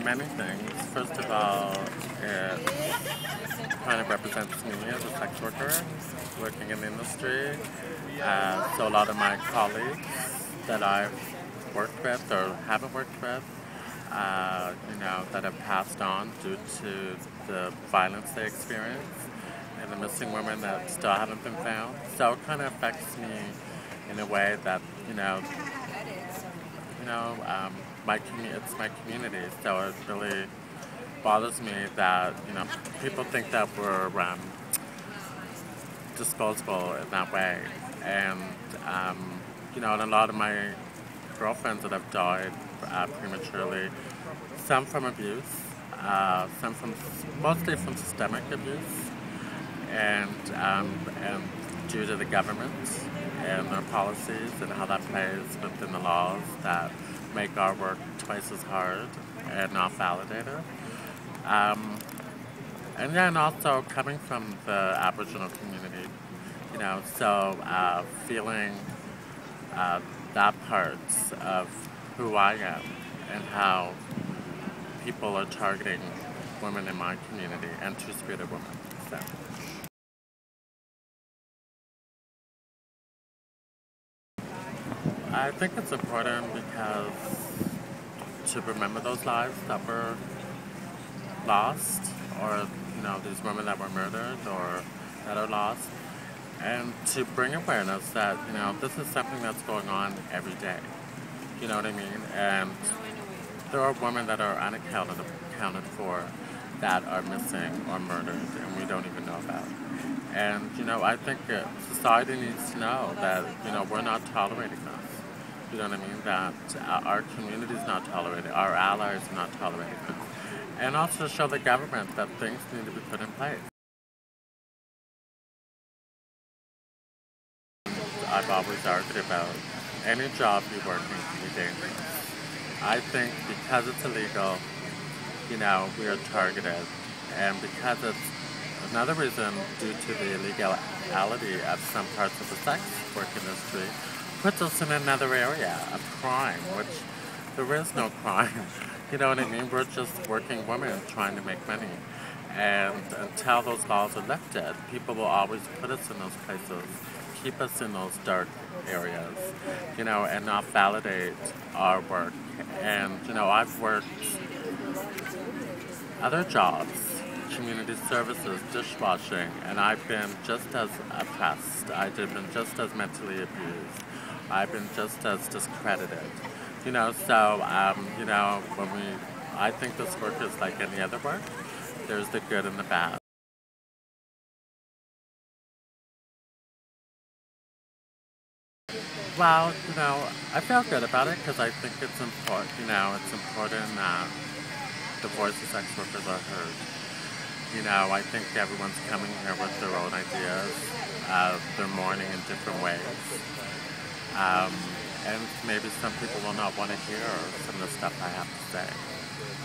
Many things. First of all, it kind of represents me as a sex worker working in the industry. So a lot of my colleagues that I've worked with or haven't worked with, that have passed on due to the violence they experience, and the missing women that still haven't been found. So it kind of affects me in a way that, it's my community. So it really bothers me that, people think that we're disposable in that way. And, and a lot of my girlfriends that have died prematurely, some from abuse, mostly from systemic abuse, and due to the government and their policies and how that plays within the laws that make our work twice as hard and not validated. And also coming from the Aboriginal community, feeling that part of who I am and how people are targeting women in my community and two-spirited women. So. I think it's important because to remember those lives that were lost, or these women that were murdered or that are lost, and to bring awareness that this is something that's going on every day. You know what I mean? And there are women that are unaccounted for that are missing or murdered, and we don't even know about. And I think society needs to know that we're not tolerating this. You know what I mean? That our community is not tolerating, our allies are not tolerating this. And also to show the government that things need to be put in place. I've always argued about any job you work in can be dangerous. I think because it's illegal, we are targeted. And because it's another reason due to the illegality of some parts of the sex work industry, puts us in another area of crime, which there is no crime. You know what I mean? We're just working women trying to make money. And until those laws are lifted, people will always put us in those places, keep us in those dark areas, and not validate our work. And, I've worked other jobs, community services, dishwashing, and I've been just as oppressed. I've been just as mentally abused. I've been just as discredited. I think this work is like any other work. There's the good and the bad. Well, I feel good about it because I think it's important, it's important that the voices of sex workers are heard. I think everyone's coming here with their own ideas. They're mourning in different ways. And maybe some people will not want to hear some of the stuff I have to say.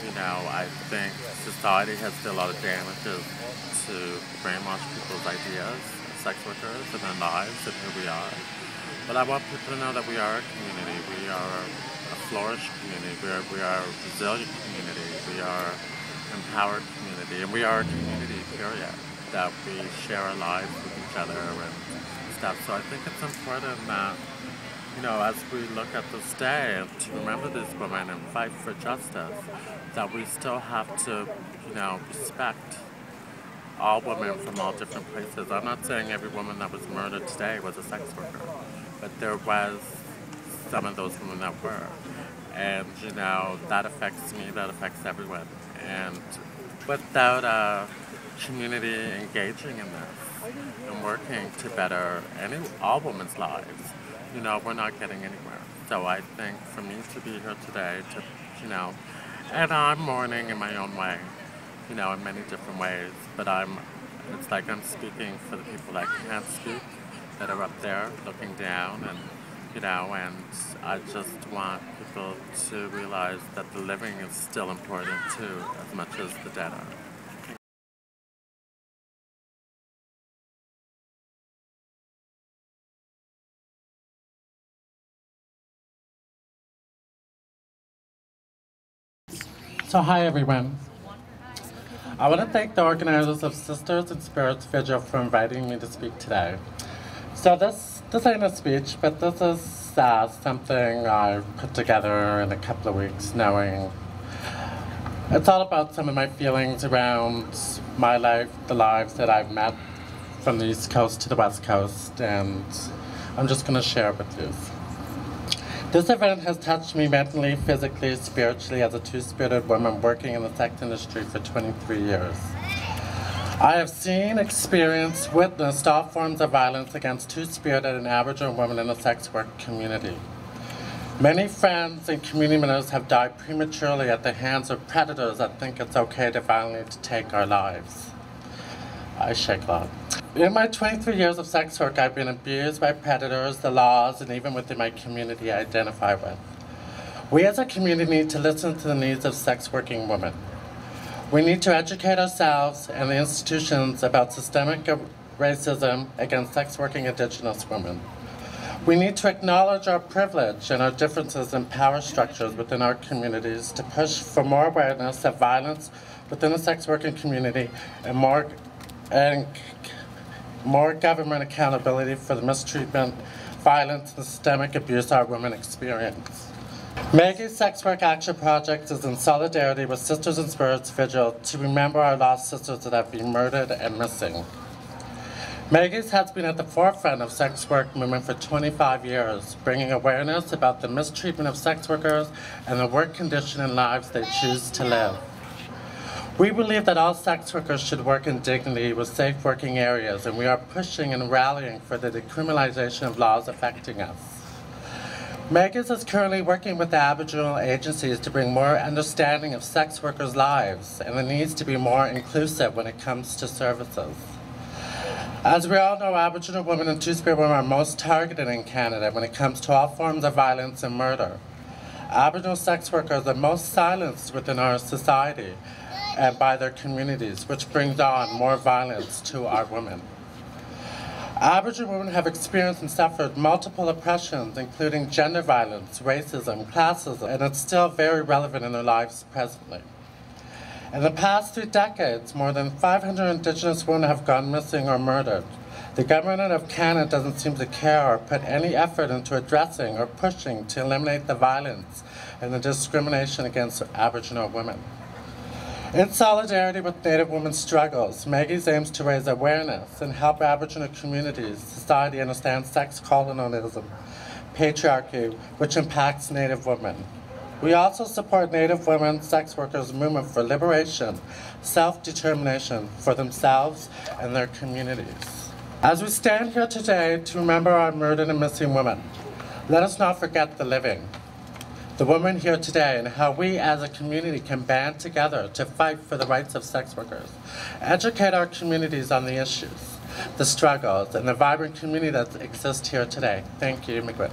I think society has done a lot of damages to brainwash people's ideas, sex workers, and their lives and who we are. But I want people to know that we are a community. We are a flourished community. We are a resilient community. We are an empowered community. And we are a community, period. That we share our lives with each other and stuff. So I think it's important that as we look at this day and to remember these women and fight for justice, that we still have to, respect all women from all different places. I'm not saying every woman that was murdered today was a sex worker, but there was some of those women that were. And, that affects me, that affects everyone. And without a community engaging in this and working to better all women's lives, we're not getting anywhere. So I think for me to be here today, and I'm mourning in my own way, in many different ways, but it's like I'm speaking for the people that can't speak, that are up there looking down, and, and I just want people to realize that the living is still important too, as much as the dead are. So hi everyone. I want to thank the organizers of Sisters In Spirit Vigil for inviting me to speak today. So this ain't a speech, but this is something I put together in a couple of weeks, knowing it's all about some of my feelings around my life, the lives that I've met from the East Coast to the West Coast, and I'm just going to share it with you. This event has touched me mentally, physically, spiritually as a two-spirited woman working in the sex industry for 23 years. I have seen, experienced, witnessed all forms of violence against two-spirited and Aboriginal women in the sex work community. Many friends and community members have died prematurely at the hands of predators that think it's okay to violently take our lives. I shake a lot. In my 23 years of sex work, I've been abused by predators, the laws, and even within my community I identify with. We as a community need to listen to the needs of sex working women. We need to educate ourselves and the institutions about systemic racism against sex working Indigenous women. We need to acknowledge our privilege and our differences in power structures within our communities to push for more awareness of violence within the sex working community and more government accountability for the mistreatment, violence, and systemic abuse our women experience. Maggie's Sex Work Action Project is in solidarity with Sisters in Spirit Vigil to remember our lost sisters that have been murdered and missing. Maggie's has been at the forefront of sex work movement for 25 years, bringing awareness about the mistreatment of sex workers and the work condition and lives they choose to live. We believe that all sex workers should work in dignity with safe working areas, and we are pushing and rallying for the decriminalization of laws affecting us. Maggie is currently working with the Aboriginal agencies to bring more understanding of sex workers' lives and the needs to be more inclusive when it comes to services. As we all know, Aboriginal women and Two-Spirit women are most targeted in Canada when it comes to all forms of violence and murder. Aboriginal sex workers are most silenced within our society and by their communities, which brings on more violence to our women. Aboriginal women have experienced and suffered multiple oppressions, including gender violence, racism, classism, and it's still very relevant in their lives presently. In the past 2 decades, more than 500 Indigenous women have gone missing or murdered. The government of Canada doesn't seem to care or put any effort into addressing or pushing to eliminate the violence and the discrimination against Aboriginal women. In solidarity with Native women's struggles, Maggie's aims to raise awareness and help Aboriginal communities, society understand sex colonialism, patriarchy, which impacts Native women. We also support Native women sex workers' movement for liberation, self-determination for themselves and their communities. As we stand here today to remember our murdered and missing women, let us not forget the living. The women here today and how we as a community can band together to fight for the rights of sex workers, educate our communities on the issues, the struggles, and the vibrant community that exists here today. Thank you, Maggie.